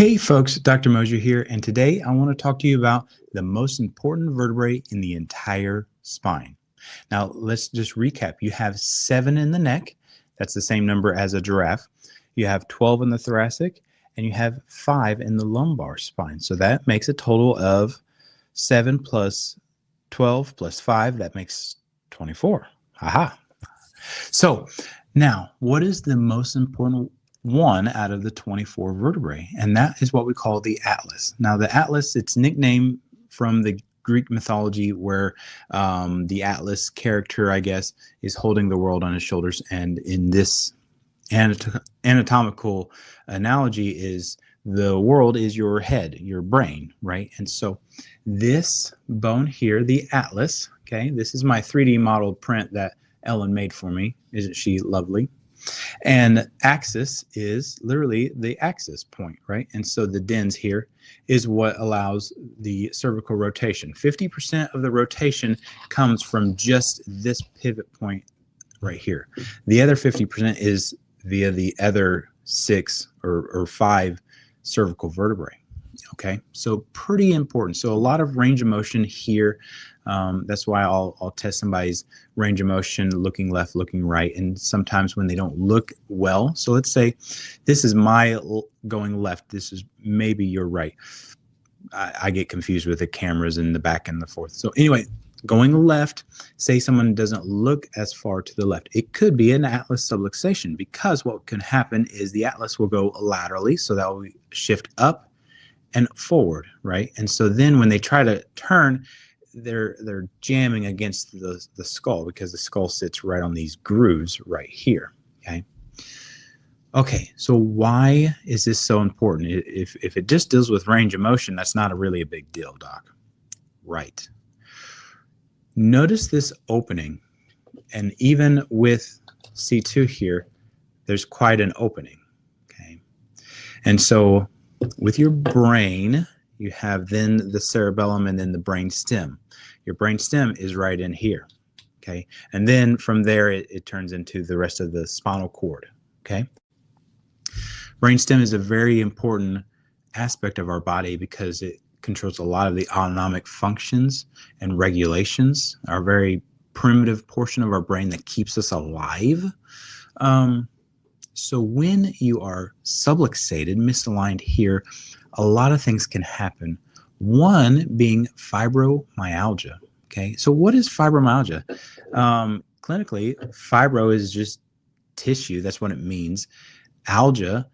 Hey folks, Dr. Mosier here, and today I want to talk to you about the most important vertebrae in the entire spine. Now, let's just recap. You have 7 in the neck. That's the same number as a giraffe. You have 12 in the thoracic, and you have 5 in the lumbar spine. So that makes a total of 7 plus 12 plus 5. That makes 24. Aha. So now, what is the most important one out of the 24 vertebrae? And that is what we call the atlas. Now, the atlas, it's nicknamed from the Greek mythology where the atlas character, I guess, is holding the world on his shoulders. And in this anatomical analogy is the world is your head, your brain, right? And so this bone here, the atlas, okay, this is my 3D model print that Ellen made for me. Isn't she lovely? And axis is literally the axis point, right? And so the dens here is what allows the cervical rotation. 50% of the rotation comes from just this pivot point right here. The other 50% is via the other 6 or 5 cervical vertebrae. Okay, so pretty important. So a lot of range of motion here. That's why I'll test somebody's range of motion looking left, looking right. And sometimes when they don't look well, so let's say this is my going left, this is maybe your right. I get confused with the cameras in the back and the forth. So anyway, going left, say someone doesn't look as far to the left. It could be an atlas subluxation, because what can happen is the atlas will go laterally, so that will shift up and forward, right? And so then when they try to turn, they're jamming against the skull, because the skull sits right on these grooves right here, okay? Okay, so why is this so important? If it just deals with range of motion, that's not really a big deal, doc. Right. Notice this opening, and even with C2 here, there's quite an opening, okay? And so with your brain, you have then the cerebellum and then the brain stem. Your brain stem is right in here, okay? And then from there, it turns into the rest of the spinal cord, okay? Brain stem is a very important aspect of our body because it controls a lot of the autonomic functions and regulations, our very primitive portion of our brain that keeps us alive. So when you are subluxated, misaligned here, a lot of things can happen. One being fibromyalgia. Okay, so what is fibromyalgia? Clinically, fibro is just tissue. That's what it means. Algia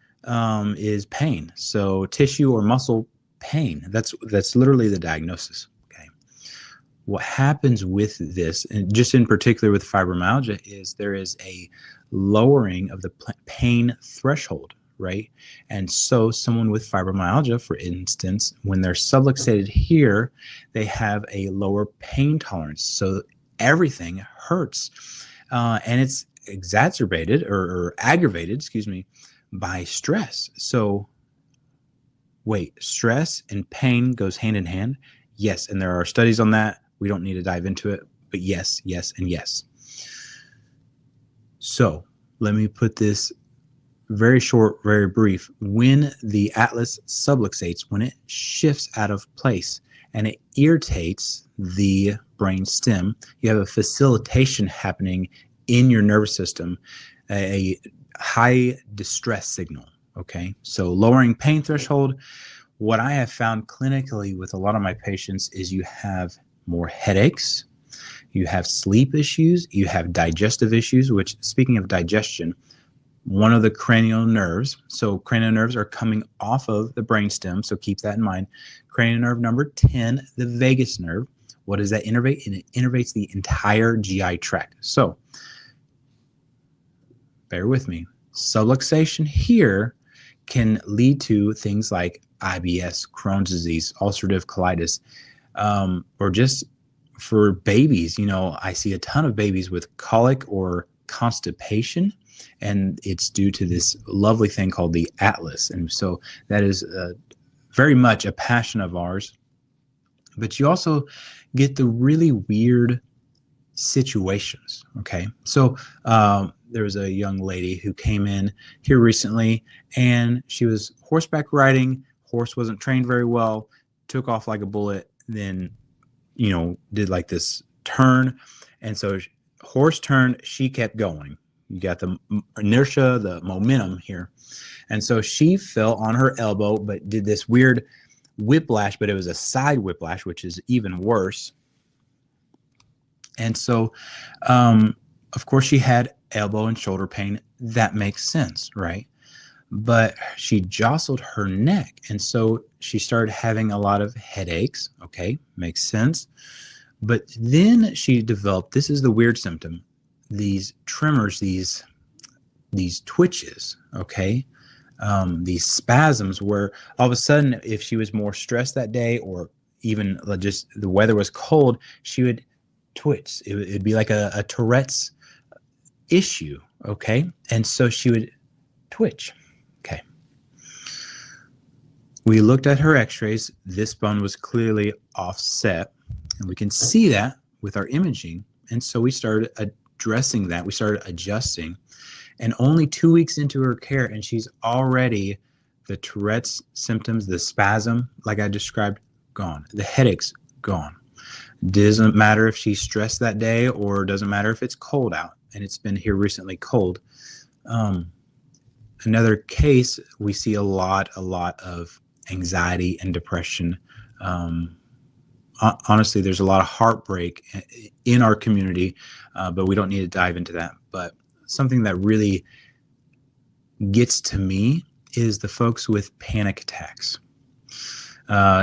is pain. So tissue or muscle pain. That's literally the diagnosis. Okay, what happens with this, and just in particular with fibromyalgia, is there is a lowering of the pain threshold, right? And so someone with fibromyalgia, for instance, when they're subluxated here, they have a lower pain tolerance. So everything hurts. And it's exacerbated or aggravated, excuse me, by stress. So wait, stress and pain goes hand in hand? Yes, and there are studies on that. We don't need to dive into it, but yes, yes, and yes. So let me put this very short, very brief. When the atlas subluxates, when it shifts out of place and it irritates the brain stem, you have a facilitation happening in your nervous system, a high distress signal, okay? So lowering pain threshold, what I have found clinically with a lot of my patients is you have more headaches, you have sleep issues, you have digestive issues, which, speaking of digestion, one of the cranial nerves, so cranial nerves are coming off of the brainstem, so keep that in mind. Cranial nerve number 10, the vagus nerve. What does that innervate? And it innervates the entire GI tract. So bear with me. Subluxation here can lead to things like IBS, Crohn's disease, ulcerative colitis, or just for babies, you know, I see a ton of babies with colic or constipation, and it's due to this lovely thing called the atlas. And so that is very much a passion of ours. But you also get the really weird situations, okay? So there was a young lady who came in here recently, and she was horseback riding, Horse wasn't trained very well, took off like a bullet, then, you know, did like this turn. And so horse turned, she kept going. You got the inertia, the momentum here. And so she fell on her elbow, but did this weird whiplash, but it was a side whiplash, which is even worse. And so, of course, she had elbow and shoulder pain. That makes sense, right? But she jostled her neck. And so she started having a lot of headaches. Okay, makes sense. But then she developed, this is the weird symptom, these tremors, these twitches, okay? These spasms where all of a sudden, if she was more stressed that day, or even just the weather was cold, she would twitch. It'd be like a Tourette's issue, okay? And so she would twitch, okay? We looked at her x-rays. This bone was clearly offset, and we can see that with our imaging. And so we started addressing that. We started adjusting. And only 2 weeks into her care, and she's already, the Tourette's symptoms, the spasm, like I described, gone. The headaches, gone. Doesn't matter if she's stressed that day, or doesn't matter if it's cold out, and it's been here recently cold. Another case, we see a lot of anxiety and depression. Honestly, there's a lot of heartbreak in our community, but we don't need to dive into that. But something that really gets to me is the folks with panic attacks.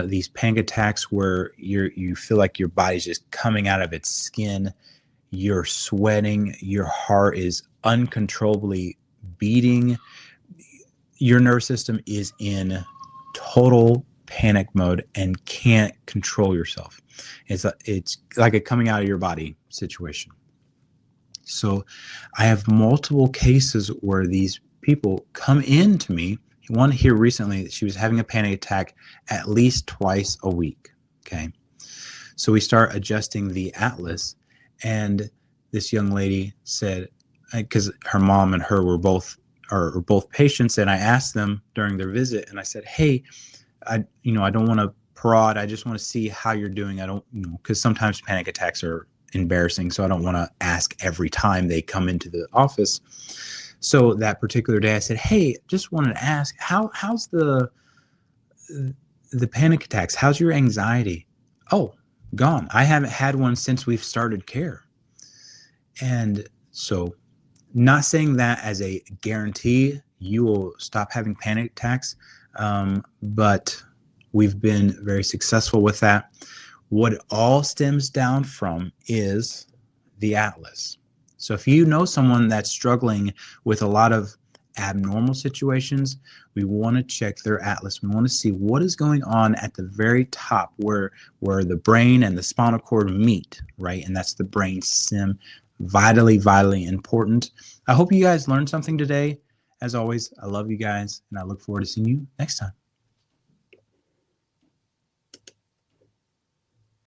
These panic attacks where you feel like your body's just coming out of its skin, you're sweating, your heart is uncontrollably beating, your nervous system is in total panic mode and can't control yourself. It's like a coming out of your body situation. So I have multiple cases where these people come in to me. One here recently, that she was having a panic attack at least twice a week. Okay. So we start adjusting the atlas, and this young lady said, because her mom and her were both patients, and I asked them during their visit, and I said, hey, I don't want to prod. I just want to see how you're doing. I don't, because sometimes panic attacks are embarrassing, so I don't want to ask every time they come into the office. So that particular day I said, hey, just wanted to ask, how's the panic attacks? How's your anxiety? Oh, gone. I haven't had one since we've started care. And so, not saying that as a guarantee you will stop having panic attacks, but we've been very successful with that. What it all stems down from is the atlas. So if you know someone that's struggling with a lot of abnormal situations, we want to check their atlas. We want to see what is going on at the very top where the brain and the spinal cord meet, right? And that's the brainstem. Vitally important. I hope you guys learned something today. As always, I love you guys, and I look forward to seeing you next time.